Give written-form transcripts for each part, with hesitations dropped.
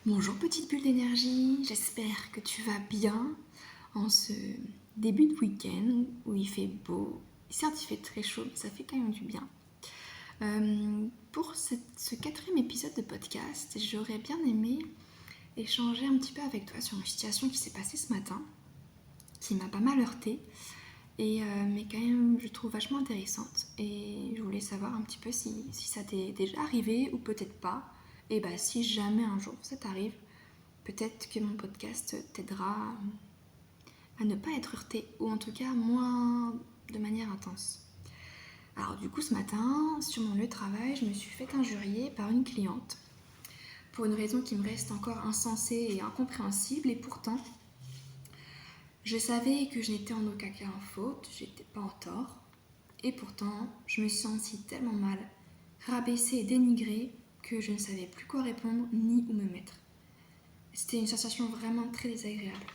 Bonjour petite bulle d'énergie, j'espère que tu vas bien en ce début de week-end où il fait beau. Certes il fait très chaud mais ça fait quand même du bien. Pour ce quatrième épisode de podcast, j'aurais bien aimé échanger un petit peu avec toi sur une situation qui s'est passée ce matin, qui m'a pas mal heurtée, mais quand même je trouve vachement intéressante. Et je voulais savoir un petit peu si ça t'est déjà arrivé ou peut-être pas. Et bah si jamais un jour ça t'arrive, peut-être que mon podcast t'aidera à ne pas être heurté, ou en tout cas moins de manière intense. Alors du coup ce matin, sur mon lieu de travail, je me suis fait injurier par une cliente, pour une raison qui me reste encore insensée et incompréhensible, et pourtant, je savais que je n'étais en aucun cas en faute, j'étais pas en tort, et pourtant, je me suis sentie tellement mal, rabaissée et dénigrée, que je ne savais plus quoi répondre ni où me mettre. C'était une sensation vraiment très désagréable.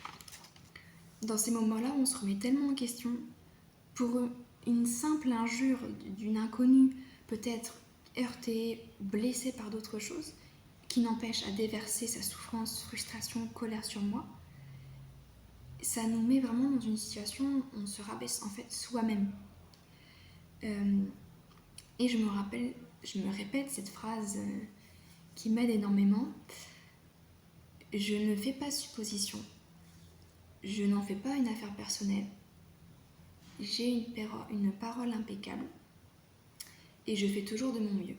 Dans ces moments-là, on se remet tellement en question pour une simple injure d'une inconnue, peut-être heurtée, blessée par d'autres choses, qui n'empêche à déverser sa souffrance, frustration, colère sur moi. Ça nous met vraiment dans une situation où on se rabaisse en fait soi-même. Et je me répète cette phrase qui m'aide énormément. Je ne fais pas supposition. Je n'en fais pas une affaire personnelle. J'ai une parole impeccable. Et je fais toujours de mon mieux.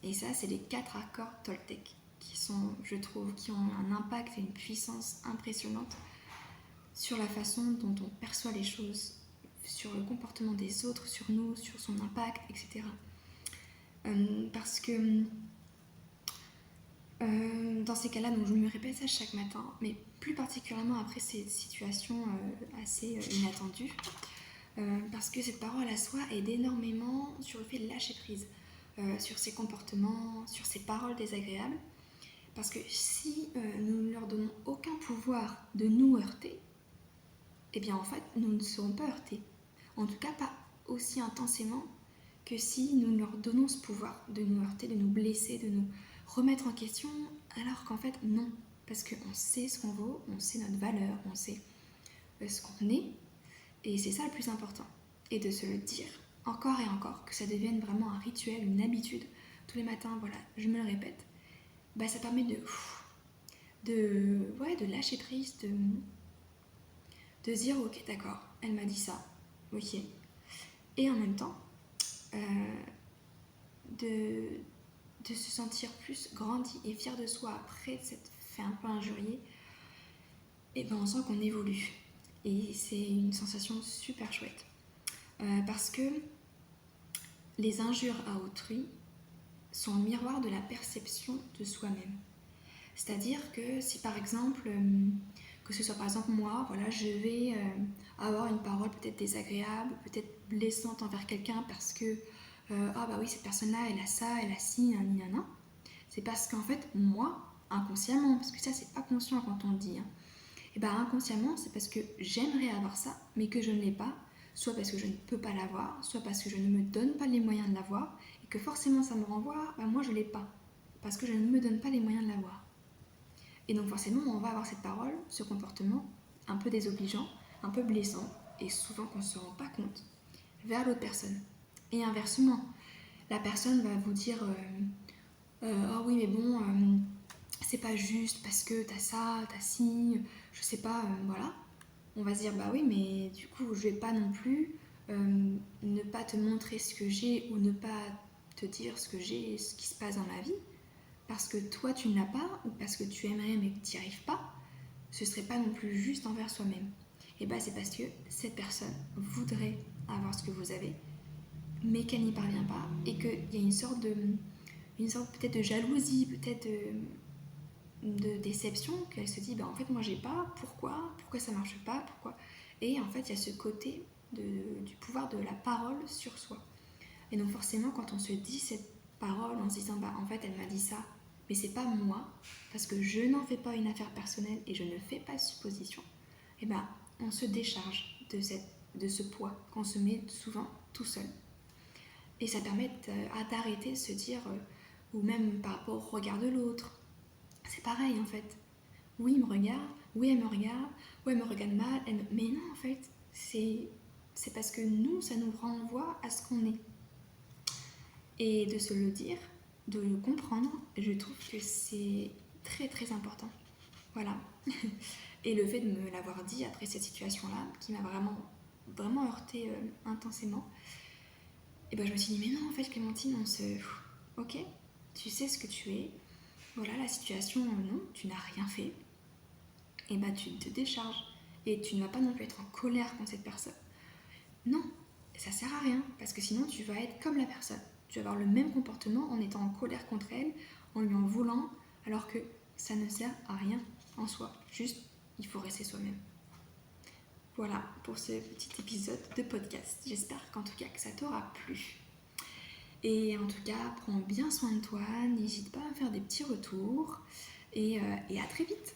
Et ça, c'est les 4 accords Toltec qui sont, je trouve, qui ont un impact et une puissance impressionnante sur la façon dont on perçoit les choses, sur le comportement des autres, sur nous, sur son impact, etc. Parce que dans ces cas-là, donc je me répète ça chaque matin, mais plus particulièrement après ces situations assez inattendues, parce que cette parole à soi aide énormément sur le fait de lâcher prise, sur ses comportements, sur ses paroles désagréables. Parce que si nous ne leur donnons aucun pouvoir de nous heurter, eh bien en fait, nous ne serons pas heurtés. En tout cas, pas aussi intensément que si nous leur donnons ce pouvoir de nous heurter, de nous blesser, de nous remettre en question, alors qu'en fait, non. Parce qu'on sait ce qu'on vaut, on sait notre valeur, on sait ce qu'on est, et c'est ça le plus important. Et de se le dire encore et encore, que ça devienne vraiment un rituel, une habitude. Tous les matins, voilà, je me le répète. Bah, ça permet de lâcher prise, de dire ok d'accord, elle m'a dit ça, ok. Et en même temps, euh, de, de se sentir plus grandi et fier de soi après s'être fait un peu injurier, et ben on sent qu'on évolue. Et c'est une sensation super chouette. Parce que les injures à autrui sont le miroir de la perception de soi-même. C'est-à-dire que si par exemple, que ce soit par exemple moi, voilà, je vais avoir une parole peut-être désagréable, peut-être blessante envers quelqu'un parce que ah bah oui cette personne-là elle a ça, elle a ci, nan. C'est parce qu'en fait moi, inconsciemment, parce que ça c'est pas conscient quand on le dit, hein, et bah inconsciemment c'est parce que j'aimerais avoir ça mais que je ne l'ai pas, soit parce que je ne peux pas l'avoir, soit parce que je ne me donne pas les moyens de l'avoir et que forcément ça me renvoie, bah moi je l'ai pas parce que je ne me donne pas les moyens de l'avoir. Et donc forcément, on va avoir cette parole, ce comportement un peu désobligeant, un peu blessant, et souvent qu'on ne se rend pas compte, vers l'autre personne. Et inversement, la personne va vous dire oh oui mais bon, c'est pas juste parce que t'as ça, t'as ci, je sais pas, voilà. On va se dire bah oui mais du coup je vais pas non plus ne pas te montrer ce que j'ai ou ne pas te dire ce que j'ai, ce qui se passe dans ma vie, parce que toi tu ne l'as pas ou parce que tu aimerais mais que tu n'y arrives pas, ce serait pas non plus juste envers soi-même. Et bah c'est parce que cette personne voudrait avoir ce que vous avez, mais qu'elle n'y parvient pas et qu'il y a une sorte peut-être de jalousie, peut-être de déception, qu'elle se dit bah en fait moi j'ai pas, pourquoi ça marche pas, pourquoi. Et en fait il y a ce côté du pouvoir de la parole sur soi. Et donc forcément quand on se dit cette parole en se disant bah en fait elle m'a dit ça mais c'est pas moi parce que je n'en fais pas une affaire personnelle et je ne fais pas de supposition, et ben on se décharge de ce poids qu'on se met souvent tout seul. Et ça permet d'arrêter de se dire ou même par rapport au regard de l'autre, c'est pareil en fait. Oui, il me regarde, oui, elle me regarde, oui, elle me regarde mal, mais non, en fait, c'est parce que nous, ça nous renvoie à ce qu'on est. Et de se le dire, de le comprendre, je trouve que c'est très très important. Voilà. Et le fait de me l'avoir dit après cette situation-là, qui m'a vraiment, vraiment heurtée intensément, et ben je me suis dit, mais non, en fait, Clémentine, ok, tu sais ce que tu es, voilà la situation, non, tu n'as rien fait, et ben tu te décharges. Et tu ne vas pas non plus être en colère contre cette personne. Non, ça sert à rien, parce que sinon tu vas être comme la personne. Tu vas avoir le même comportement en étant en colère contre elle, en lui en voulant, alors que ça ne sert à rien en soi. Juste, il faut rester soi-même. Voilà pour ce petit épisode de podcast. J'espère qu'en tout cas que ça t'aura plu. Et en tout cas, prends bien soin de toi, n'hésite pas à faire des petits retours et à très vite.